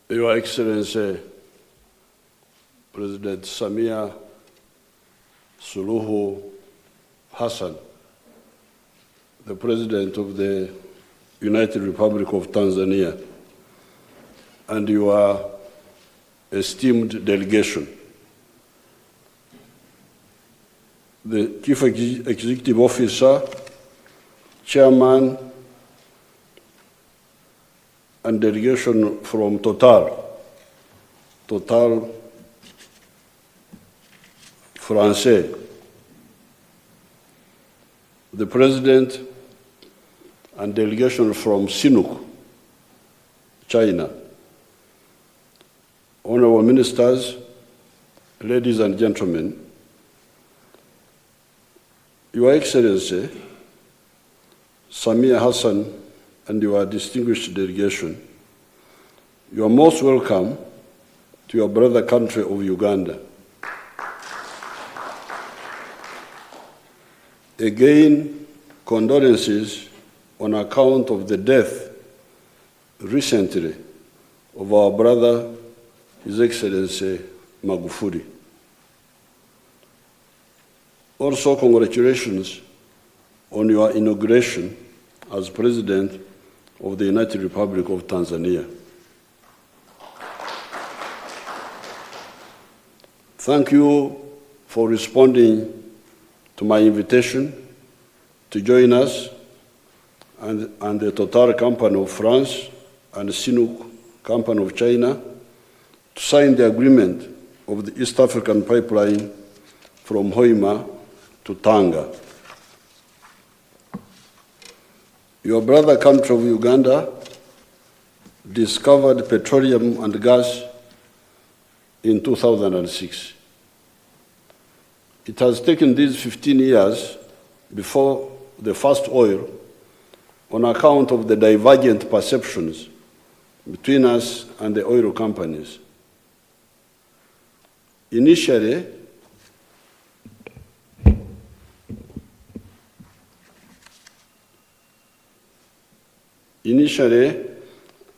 Your Excellency, President Samia Suluhu Hassan, the President of the United Republic of Tanzania, and your esteemed delegation, the Chief Executive Officer, Chairman, and delegation from Total Français, the President and delegation from Sinuk, China, honorable ministers, ladies and gentlemen, Your Excellency, Samia Hassan, and your distinguished delegation, you are most welcome to your brother country of Uganda. Again, condolences on account of the death recently of our brother, His Excellency Magufuli. Also, congratulations on your inauguration as President of the United Republic of Tanzania. Thank you for responding to my invitation to join us and the Total Company of France and the Sinuk Company of China to sign the agreement of the East African pipeline from Hoima to Tanga. Your brother country of Uganda discovered petroleum and gas in 2006. It has taken these 15 years before the first oil on account of the divergent perceptions between us and the oil companies. Initially,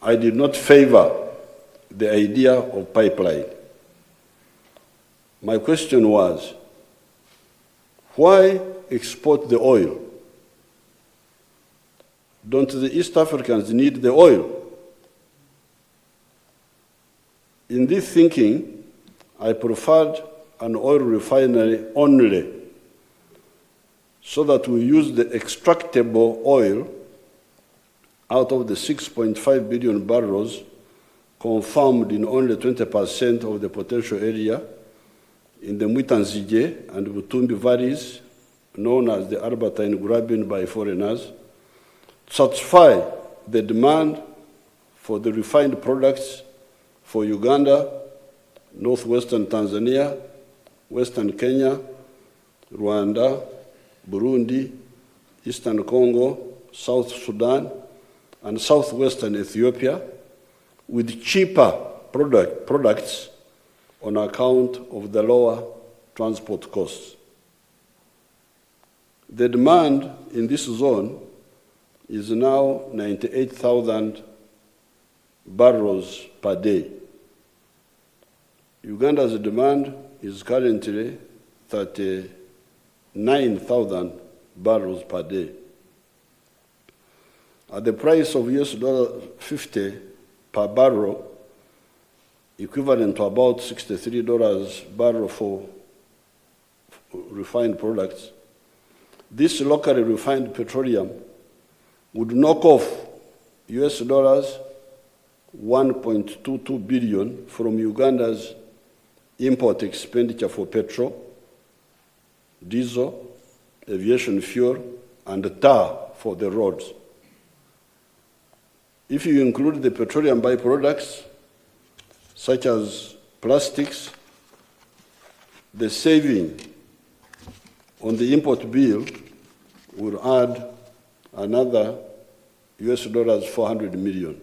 I did not favor the idea of pipeline. My question was, why export the oil? Don't the East Africans need the oil? In this thinking, I preferred an oil refinery only, so that we use the extractable oil out of the 6.5 billion barrels confirmed in only 20% of the potential area in the Mwitanzige and Butumbi valleys, known as the Albertine Graben by foreigners, to satisfy the demand for the refined products for Uganda, northwestern Tanzania, western Kenya, Rwanda, Burundi, eastern Congo, South Sudan, and southwestern Ethiopia, with cheaper products on account of the lower transport costs. The demand in this zone is now 98,000 barrels per day. Uganda's demand is currently 39,000 barrels per day. At the price of $50 per barrel, equivalent to about $63 barrel for refined products, this locally refined petroleum would knock off $1.22 billion from Uganda's import expenditure for petrol, diesel, aviation fuel, and tar for the roads. If you include the petroleum byproducts, such as plastics, the saving on the import bill will add another $400 million.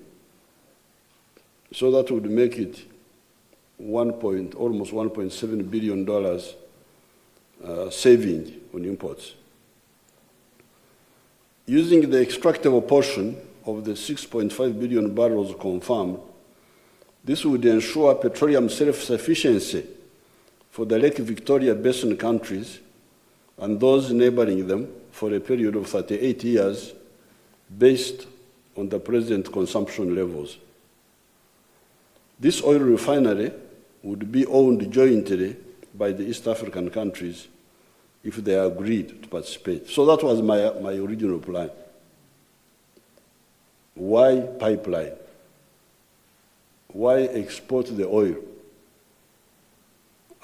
So that would make it almost $1.7 billion saving on imports. Using the extractable portion of the 6.5 billion barrels confirmed, This would ensure petroleum self-sufficiency for the Lake Victoria Basin countries and those neighboring them for a period of 38 years based on the present consumption levels. This oil refinery would be owned jointly by the East African countries if they agreed to participate. So that was my original plan. Why pipeline? Why export the oil?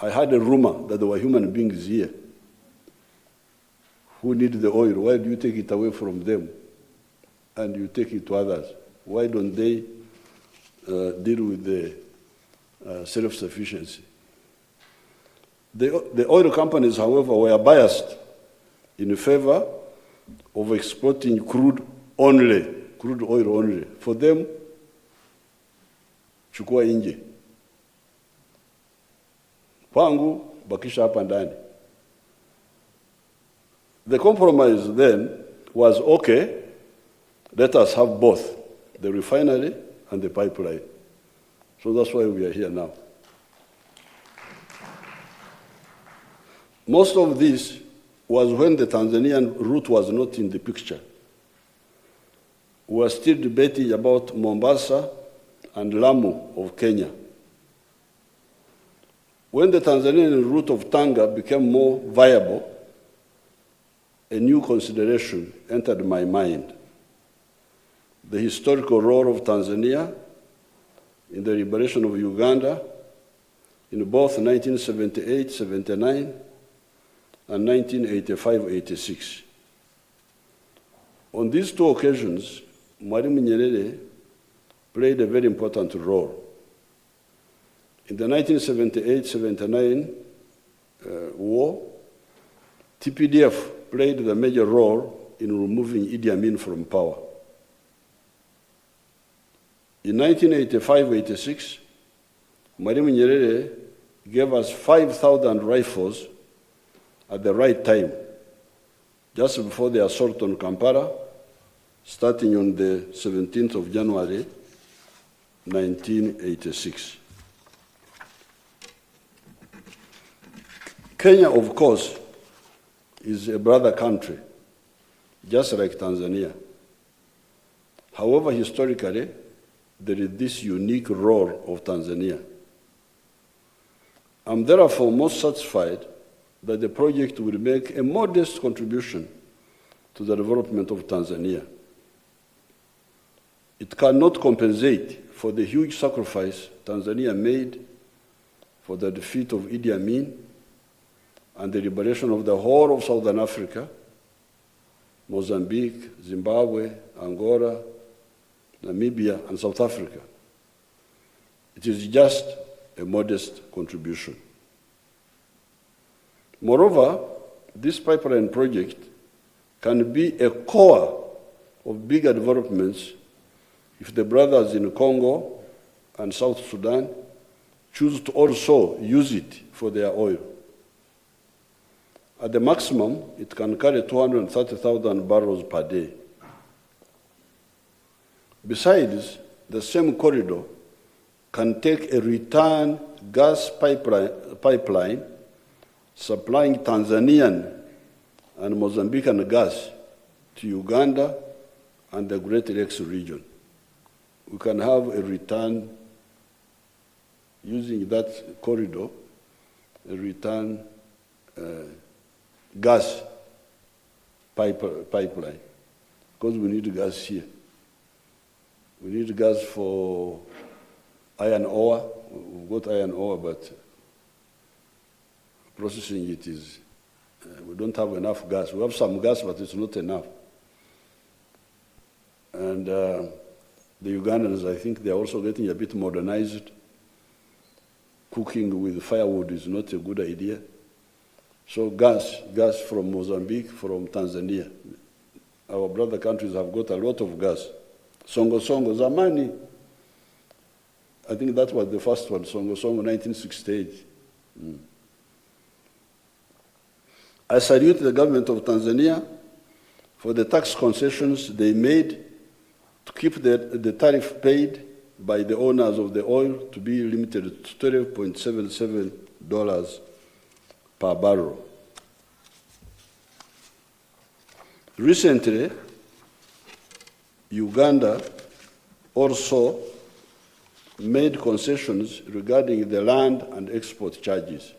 I had a rumor that there were human beings here who need the oil. Why do you take it away from them and you take it to others? Why don't they deal with the self-sufficiency? The oil companies, however, were biased in favor of exporting crude oil only. For them, chukua nje. Kwangu, bakisha hapa ndani. The compromise then was, okay, let us have both, the refinery and the pipeline. So that's why we are here now. Most of this was when the Tanzanian route was not in the picture. We were still debating about Mombasa and Lamu of Kenya. When the Tanzanian route of Tanga became more viable, a new consideration entered my mind: the historical role of Tanzania in the liberation of Uganda in both 1978-79 and 1985-86. On these two occasions, Mwalimu Nyerere played a very important role. In the 1978-79 war, TPDF played the major role in removing Idi Amin from power. In 1985-86, Mwalimu Nyerere gave us 5,000 rifles at the right time, just before the assault on Kampala, starting on the 17th of January, 1986. Kenya, of course, is a brother country, just like Tanzania. However, historically, there is this unique role of Tanzania. I'm therefore most satisfied that the project will make a modest contribution to the development of Tanzania. It cannot compensate for the huge sacrifice Tanzania made for the defeat of Idi Amin and the liberation of the whole of Southern Africa, Mozambique, Zimbabwe, Angola, Namibia, and South Africa. It is just a modest contribution. Moreover, this pipeline project can be a core of bigger developments if the brothers in Congo and South Sudan choose to also use it for their oil. At the maximum, it can carry 230,000 barrels per day. Besides, the same corridor can take a return gas pipeline supplying Tanzanian and Mozambican gas to Uganda and the Great Lakes region. We can have a return, using that corridor, a return gas pipeline, because we need gas here. We need gas for iron ore. We've got iron ore, but processing it is, we don't have enough gas. We have some gas, but it's not enough. And the Ugandans, I think they're also getting a bit modernized. Cooking with firewood is not a good idea. So gas from Mozambique, from Tanzania. Our brother countries have got a lot of gas. Songo Zamani, I think that was the first one, Songo 1968. I salute the government of Tanzania for the tax concessions they made to keep the tariff paid by the owners of the oil to be limited to $12.77 per barrel. Recently, Uganda also made concessions regarding the land and export charges.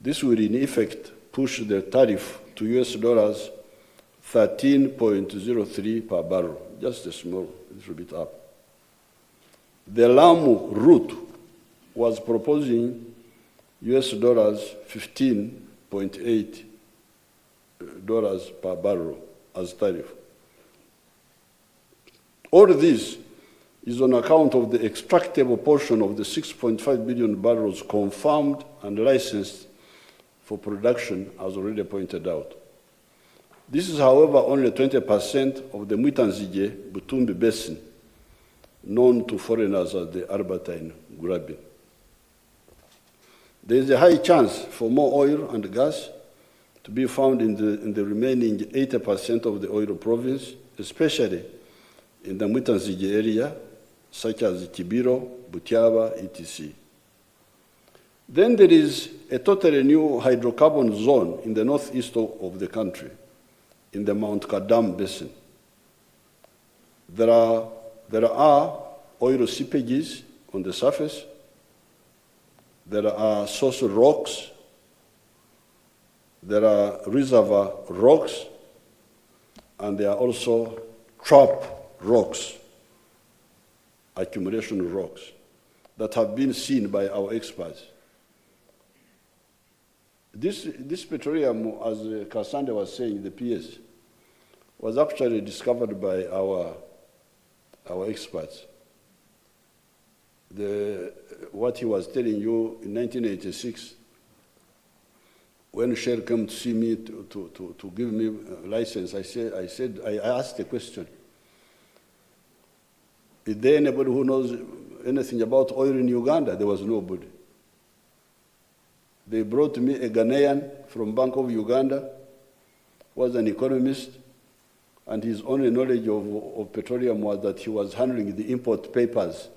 This will in effect push the tariff to US dollars 13.03 per barrel, just a small little bit up. The Lamu route was proposing US dollars 15.8 per barrel as tariff. All this is on account of the extractable portion of the 6.5 billion barrels confirmed and licensed for production, as already pointed out. This is, however, only 20% of the MITANDAO basin, known to foreigners as the Albertine graben. There is a high chance for more oil and gas to be found in the remaining 80% of the oil province, especially in the MITANDAO area, such as Kibiro, Butiaba, etc. Then there is a totally new hydrocarbon zone in the northeast of the country, in the Mount Kadam basin. There are oil seepages on the surface. There are source rocks. There are reservoir rocks. And there are also trap rocks, accumulation rocks, that have been seen by our experts. This petroleum, as Kasande was saying, the PS, was actually discovered by our experts. What he was telling you in 1986, when Shell came to see me to give me a license, I asked a question. Is there anybody who knows anything about oil in Uganda? There was nobody. They brought me a Ghanaian from Bank of Uganda, was an economist, and his only knowledge of petroleum was that he was handling the import papers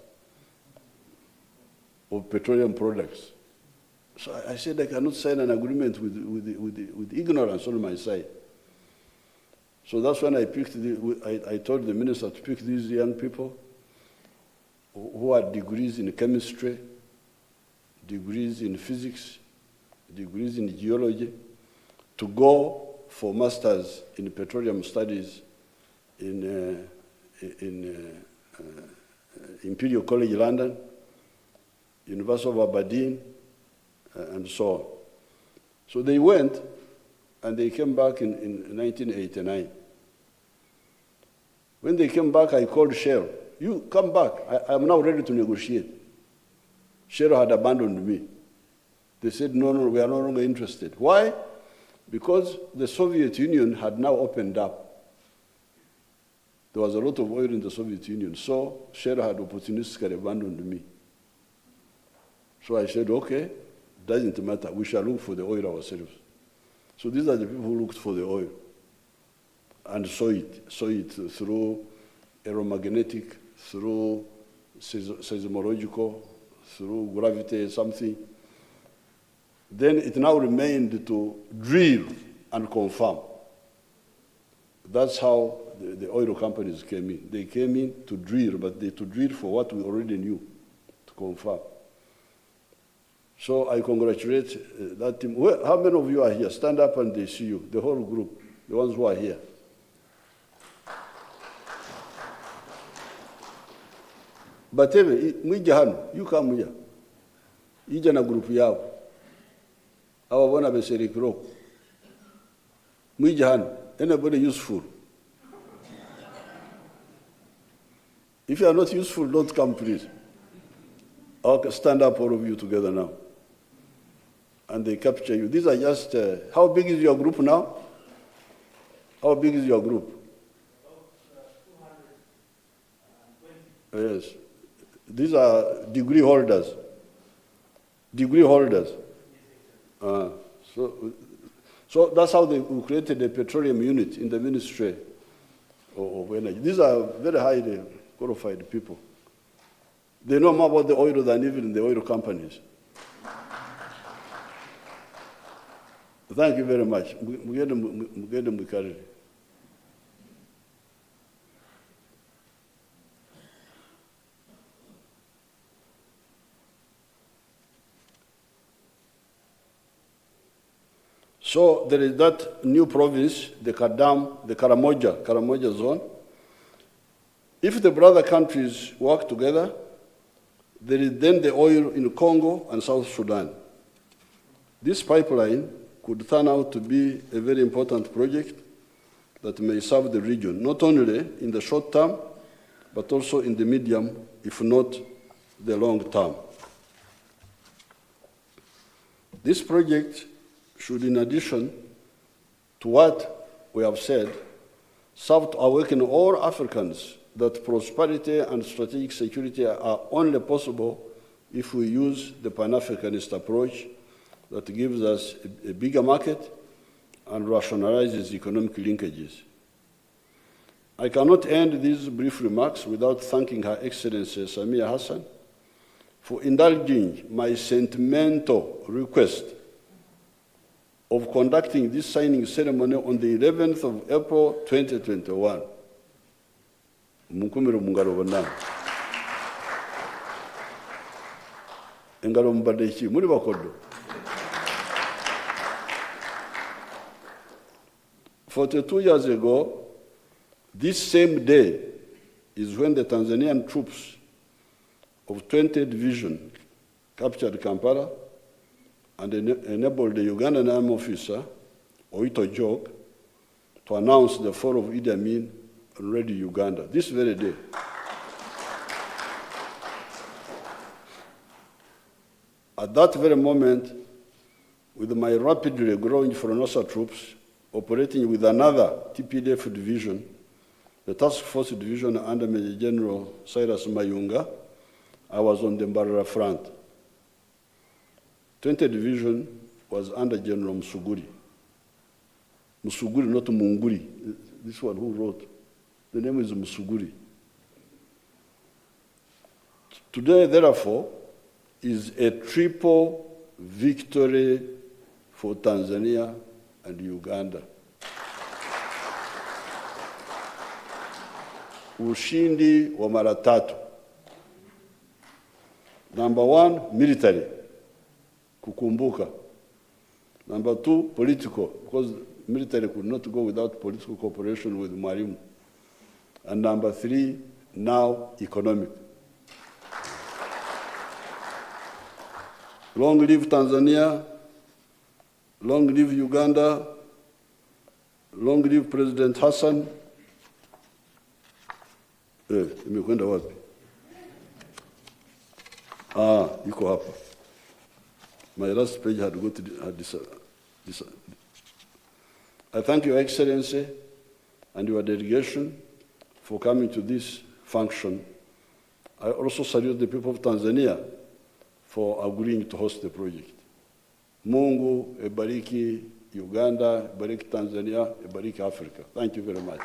of petroleum products. So I said I cannot sign an agreement with ignorance on my side. So that's when I told the minister to pick these young people who had degrees in chemistry, degrees in physics, degrees in geology, to go for masters in petroleum studies in Imperial College London, University of Aberdeen, and so on. So they went, and they came back in 1989. When they came back, I called Shell. You come back. I'm now ready to negotiate. Shell had abandoned me. They said, no, we are no longer interested. Why? Because the Soviet Union had now opened up. There was a lot of oil in the Soviet Union, so Shell had opportunistically abandoned me. So I said, okay, doesn't matter. We shall look for the oil ourselves. So these are the people who looked for the oil and saw it through aeromagnetic, through seismological, through gravity, something. Then it now remained to drill and confirm. That's how the oil companies came in. They came in to drill, but to drill for what we already knew, to confirm. So I congratulate that team. How many of you are here? Stand up and they see you, the whole group, the ones who are here. But you come here. Ija na group yao. Awa wana beserikro. Mwijahanu. Anybody useful? If you are not useful, don't come, please. Okay, stand up, all of you together now. And they capture you. These are just, how big is your group now? How big is your group? Yes. These are degree holders. Degree holders. So that's how they created a petroleum unit in the Ministry of Energy. These are very highly qualified people. They know more about the oil than even the oil companies. Thank you very much. Mugende mukariri. So there is that new province, the Karamoja zone. If the brother countries work together, there is then the oil in Congo and South Sudan. This pipeline could turn out to be a very important project that may serve the region, not only in the short term, but also in the medium, if not the long term. This project should, in addition to what we have said, serve to awaken all Africans that prosperity and strategic security are only possible if we use the Pan-Africanist approach that gives us a bigger market and rationalizes economic linkages. I cannot end these brief remarks without thanking Her Excellency Samia Hassan for indulging my sentimental request of conducting this signing ceremony on the 11th of April 2021. Munkumiro mungalo bonna. Engalo mbadechi muri bakodo. 42 years ago, this same day is when the Tanzanian troops of 20th Division captured Kampala and enabled the Ugandan army officer, Oito Jog, to announce the fall of Idi Amin and REDIO Uganda, this very day. At that very moment, with my rapidly growing Fronosa troops operating with another TPDF division, the Task Force Division under Major General Cyrus Mayunga, I was on the Mbarara front. 20th Division was under General Musuguri. Musuguri, not Munguri. This one who wrote. The name is Musuguri. Today, therefore, is a triple victory for Tanzania and Uganda. Ushindi wa mara tatu. Number one, military. Kukumbuka. Number two, political, because military could not go without political cooperation with Mwalimu. And number three, now economic. Long live Tanzania, long live Uganda, long live President Hassan. Imekwenda wapi? Iko hapa. My last page had got this. I thank Your Excellency and your delegation for coming to this function. I also salute the people of Tanzania for agreeing to host the project. Mungu ebariki Uganda, ebariki Tanzania, ebariki Africa. Thank you very much.